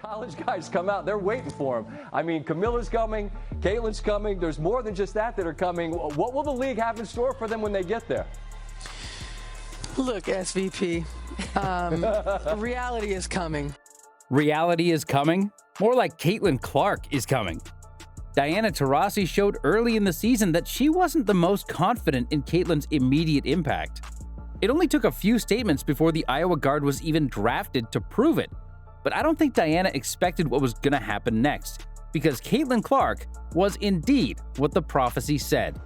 College guys come out, they're waiting for him. I mean, Camilla's coming, Caitlin's coming. There's more than just that are coming. What will the league have in store for them when they get there? Look, SVP, reality is coming. Reality is coming? More like Caitlin Clark is coming. Diana Taurasi showed early in the season that she wasn't the most confident in Caitlin's immediate impact. It only took a few statements before the Iowa guard was even drafted to prove it. But I don't think Diana expected what was going to happen next, because Caitlin Clark was indeed what the prophecy said.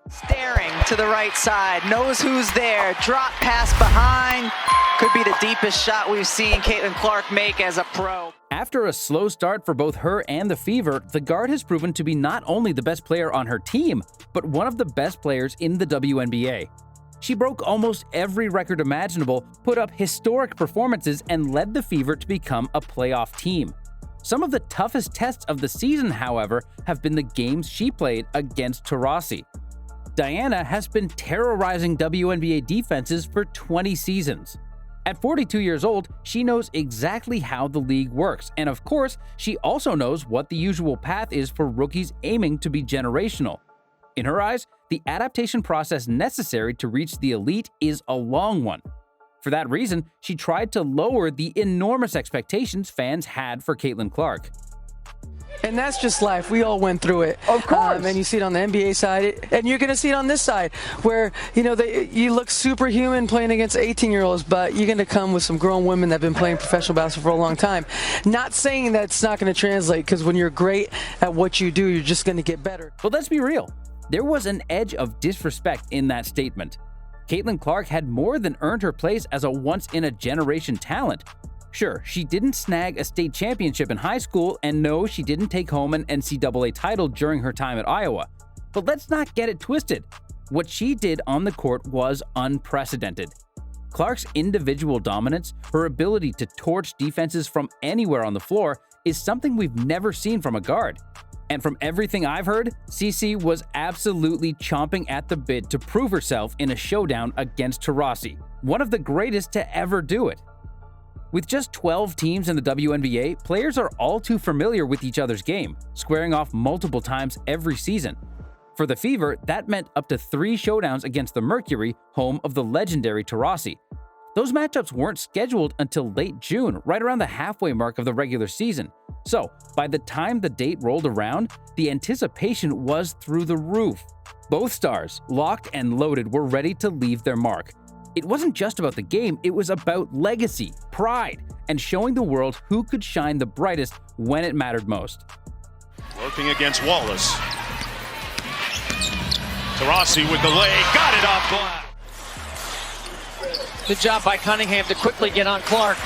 Staring to the right side, knows who's there, drop pass behind. Could be the deepest shot we've seen Caitlin Clark make as a pro. After a slow start for both her and the Fever, the guard has proven to be not only the best player on her team, but one of the best players in the WNBA. She broke almost every record imaginable, put up historic performances, and led the Fever to become a playoff team. Some of the toughest tests of the season, however, have been the games she played against Taurasi. Diana has been terrorizing WNBA defenses for 20 seasons. At 42 years old, she knows exactly how the league works, and of course, she also knows what the usual path is for rookies aiming to be generational. In her eyes, the adaptation process necessary to reach the elite is a long one. For that reason, she tried to lower the enormous expectations fans had for Caitlin Clark. And that's just life. We all went through it. Of course. And you see it on the NBA side, and you're going to see it on this side, where, you look superhuman playing against 18-year-olds, but you're going to come with some grown women that have been playing professional basketball for a long time. Not saying that it's not going to translate, because when you're great at what you do, you're just going to get better. But let's be real. There was an edge of disrespect in that statement. Caitlin Clark had more than earned her place as a once-in-a-generation talent. Sure, she didn't snag a state championship in high school, and no, she didn't take home an NCAA title during her time at Iowa. But let's not get it twisted. What she did on the court was unprecedented. Clark's individual dominance, her ability to torch defenses from anywhere on the floor, is something we've never seen from a guard. And from everything I've heard, CC was absolutely chomping at the bit to prove herself in a showdown against Taurasi, one of the greatest to ever do it. With just 12 teams in the WNBA, players are all too familiar with each other's game, squaring off multiple times every season. For the Fever, that meant up to 3 showdowns against the Mercury, home of the legendary Taurasi. Those matchups weren't scheduled until late June, right around the halfway mark of the regular season. So, by the time the date rolled around, the anticipation was through the roof. Both stars, locked and loaded, were ready to leave their mark. It wasn't just about the game, it was about legacy, pride, and showing the world who could shine the brightest when it mattered most. Working against Wallace. Taurasi with the lay, got it off glass. Good job by Cunningham to quickly get on Clark.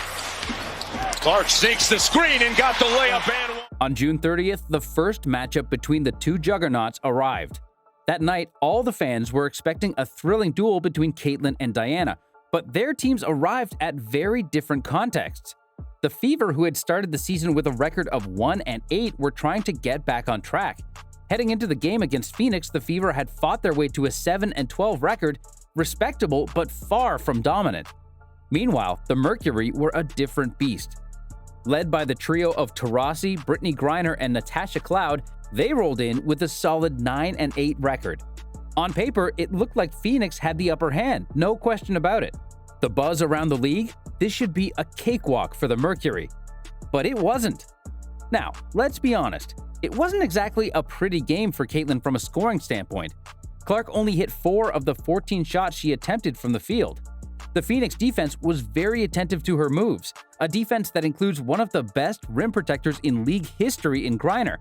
Clark sinks the screen and got the layup and... On June 30th, the first matchup between the two juggernauts arrived. That night, all the fans were expecting a thrilling duel between Caitlin and Diana, but their teams arrived at very different contexts. The Fever, who had started the season with a record of 1-8, were trying to get back on track. Heading into the game against Phoenix, the Fever had fought their way to a 7-12 record, respectable but far from dominant. Meanwhile, the Mercury were a different beast. Led by the trio of Taurasi, Brittany Griner, and Natasha Cloud, they rolled in with a solid 9-8 record. On paper, it looked like Phoenix had the upper hand, no question about it. The buzz around the league? This should be a cakewalk for the Mercury. But it wasn't. Now, let's be honest. It wasn't exactly a pretty game for Caitlin from a scoring standpoint. Clark only hit 4 of the 14 shots she attempted from the field. The Phoenix defense was very attentive to her moves, a defense that includes one of the best rim protectors in league history in Griner.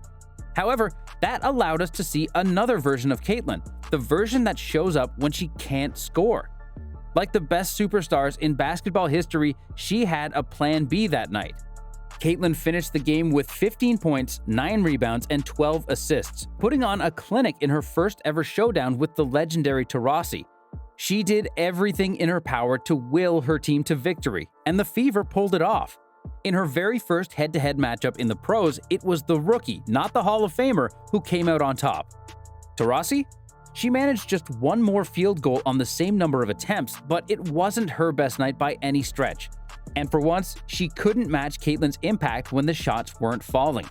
However, that allowed us to see another version of Caitlin, the version that shows up when she can't score. Like the best superstars in basketball history, she had a plan B that night. Caitlin finished the game with 15 points, 9 rebounds, and 12 assists, putting on a clinic in her first ever showdown with the legendary Taurasi. She did everything in her power to will her team to victory, and the Fever pulled it off. In her very first head-to-head matchup in the pros, it was the rookie, not the Hall of Famer, who came out on top. Taurasi? She managed just 1 more field goal on the same number of attempts, but it wasn't her best night by any stretch. And for once, she couldn't match Caitlin's impact when the shots weren't falling.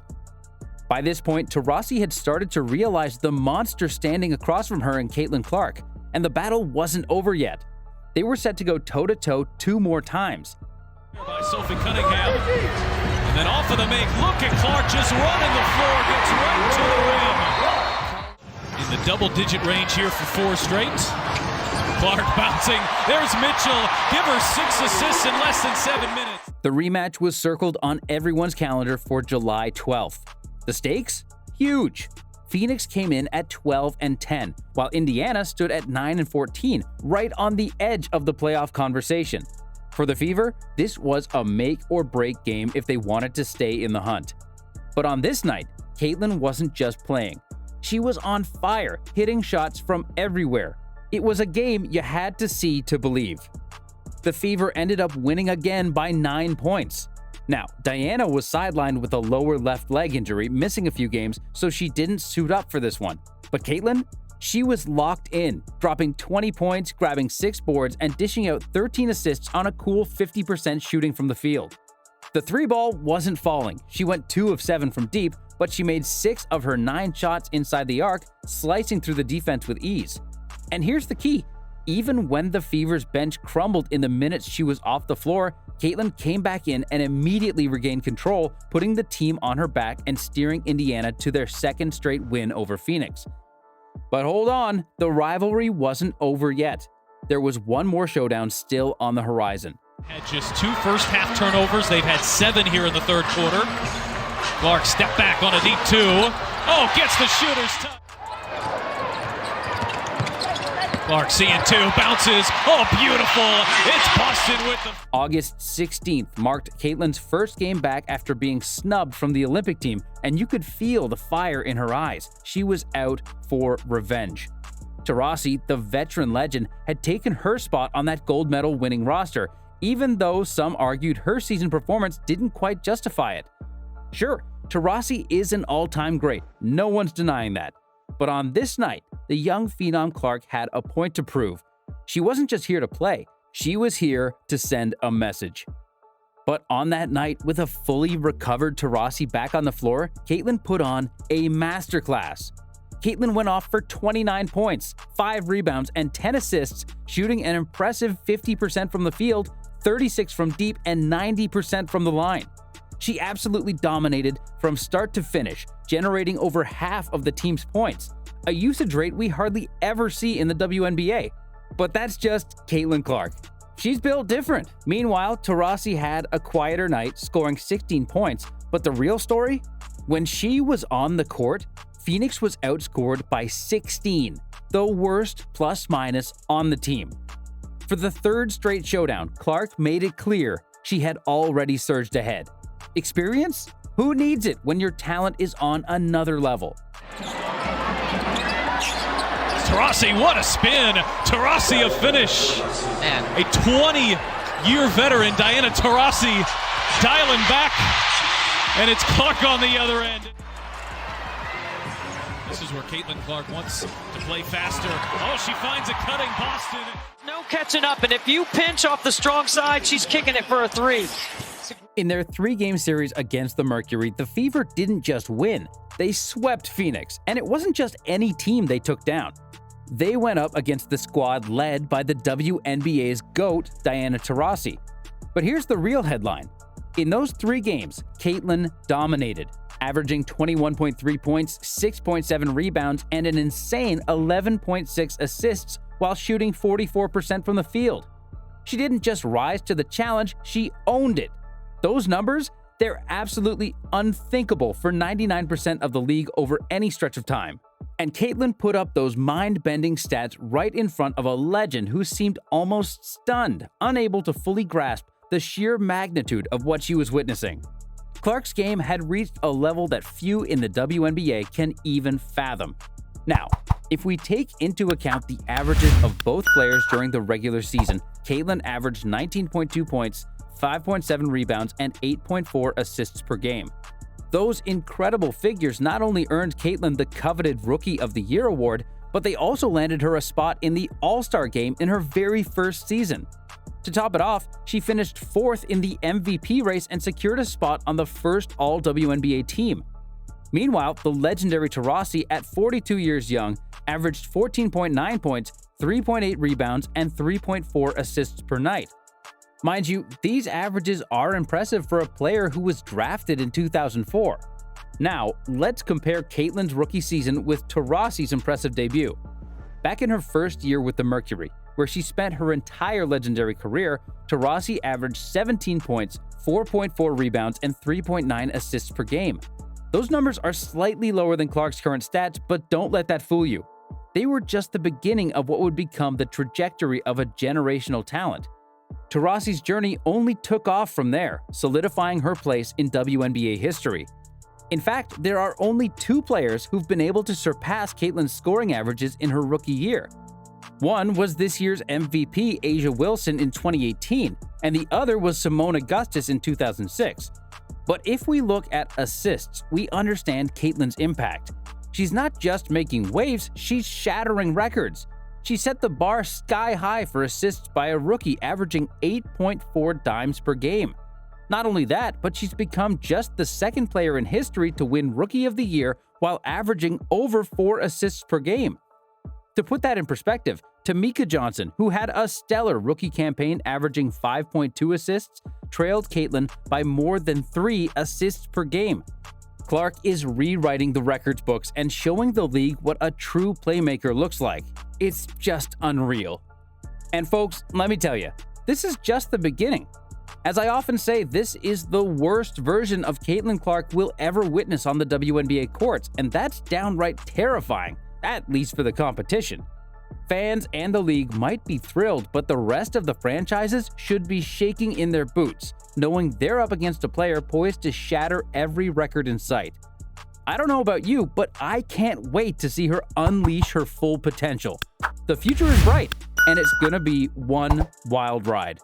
By this point, Taurasi had started to realize the monster standing across from her in Caitlin Clark, and the battle wasn't over yet. They were set to go toe-to-toe 2 more times. By Sophie Cunningham, and then off of the make, look at Clark just running the floor, gets right to the rim. In the double-digit range here for 4 straight. Clark bouncing, there's Mitchell, give her 6 assists in less than 7 minutes. The rematch was circled on everyone's calendar for July 12th. The stakes? Huge. Phoenix came in at 12-10, while Indiana stood at 9-14, right on the edge of the playoff conversation. For the Fever, this was a make-or-break game if they wanted to stay in the hunt. But on this night, Caitlin wasn't just playing. She was on fire, hitting shots from everywhere. It was a game you had to see to believe. The Fever ended up winning again by 9 points. Now, Diana was sidelined with a lower left leg injury, missing a few games, so she didn't suit up for this one. But Caitlin? She was locked in, dropping 20 points, grabbing 6 boards, and dishing out 13 assists on a cool 50% shooting from the field. The 3-ball wasn't falling. She went 2 of 7 from deep, but she made 6 of her 9 shots inside the arc, slicing through the defense with ease. And here's the key. Even when the Fever's bench crumbled in the minutes she was off the floor, Caitlin came back in and immediately regained control, putting the team on her back and steering Indiana to their 2nd straight win over Phoenix. But hold on, the rivalry wasn't over yet. There was one more showdown still on the horizon. Had just 2 first-half turnovers. They've had 7 here in the 3rd quarter. Clark step back on a deep 2. Oh, gets the shooter's touch. Clark seeing 2, bounces. Oh, beautiful. It's Boston with the... August 16th marked Caitlin's first game back after being snubbed from the Olympic team, and you could feel the fire in her eyes. She was out for revenge. Taurasi, the veteran legend, had taken her spot on that gold medal winning roster, even though some argued her season performance didn't quite justify it. Sure, Taurasi is an all-time great. No one's denying that. But on this night, the young phenom Clark had a point to prove. She wasn't just here to play, she was here to send a message. But on that night, with a fully recovered Taurasi back on the floor, Caitlin put on a masterclass. Caitlin went off for 29 points, 5 rebounds, and 10 assists, shooting an impressive 50% from the field, 36 from deep, and 90% from the line. She absolutely dominated from start to finish, generating over half of the team's points, a usage rate we hardly ever see in the WNBA. But that's just Caitlin Clark. She's built different. Meanwhile, Taurasi had a quieter night, scoring 16 points, but the real story? When she was on the court, Phoenix was outscored by 16, the worst plus-minus on the team. For the 3rd straight showdown, Clark made it clear she had already surged ahead. Experience? Who needs it when your talent is on another level? Taurasi, what a spin. Taurasi a finish. Man. A 20-year veteran, Diana Taurasi, dialing back, and it's Clark on the other end. This is where Caitlin Clark wants to play faster. Oh, she finds a cutting Boston. No catching up, and if you pinch off the strong side, she's kicking it for a 3. In their 3-game series against the Mercury, the Fever didn't just win, they swept Phoenix, and it wasn't just any team they took down. They went up against the squad led by the WNBA's GOAT, Diana Taurasi. But here's the real headline. In those 3 games, Caitlin dominated, averaging 21.3 points, 6.7 rebounds, and an insane 11.6 assists while shooting 44% from the field. She didn't just rise to the challenge, she owned it. Those numbers, they're absolutely unthinkable for 99% of the league over any stretch of time. And Caitlin put up those mind-bending stats right in front of a legend who seemed almost stunned, unable to fully grasp the sheer magnitude of what she was witnessing. Clark's game had reached a level that few in the WNBA can even fathom. Now, if we take into account the averages of both players during the regular season, Caitlin averaged 19.2 points, 5.7 rebounds, and 8.4 assists per game. Those incredible figures not only earned Caitlin the coveted Rookie of the Year award, but they also landed her a spot in the All-Star game in her very first season. To top it off, she finished 4th in the MVP race and secured a spot on the first All-WNBA team. Meanwhile, the legendary Taurasi, at 42 years young, averaged 14.9 points, 3.8 rebounds, and 3.4 assists per night. Mind you, these averages are impressive for a player who was drafted in 2004. Now, let's compare Caitlin's rookie season with Taurasi's impressive debut. Back in her first year with the Mercury, where she spent her entire legendary career, Taurasi averaged 17 points, 4.4 rebounds, and 3.9 assists per game. Those numbers are slightly lower than Clark's current stats, but don't let that fool you. They were just the beginning of what would become the trajectory of a generational talent. Taurasi's journey only took off from there, solidifying her place in WNBA history. In fact, there are only 2 players who've been able to surpass Caitlin's scoring averages in her rookie year. One was this year's MVP A'ja Wilson in 2018, and the other was Simone Augustus in 2006. But if we look at assists, we understand Caitlin's impact. She's not just making waves, she's shattering records. She set the bar sky high for assists by a rookie, averaging 8.4 dimes per game. Not only that, but she's become just the second player in history to win Rookie of the Year while averaging over 4 assists per game. To put that in perspective, Tamika Johnson, who had a stellar rookie campaign averaging 5.2 assists, trailed Caitlin by more than 3 assists per game. Clark is rewriting the records books and showing the league what a true playmaker looks like. It's just unreal. And folks, let me tell you, this is just the beginning. As I often say, this is the worst version of Caitlin Clark we'll ever witness on the WNBA courts, and that's downright terrifying, at least for the competition. Fans and the league might be thrilled, but the rest of the franchises should be shaking in their boots, knowing they're up against a player poised to shatter every record in sight. I don't know about you, but I can't wait to see her unleash her full potential. The future is bright, and it's gonna be one wild ride.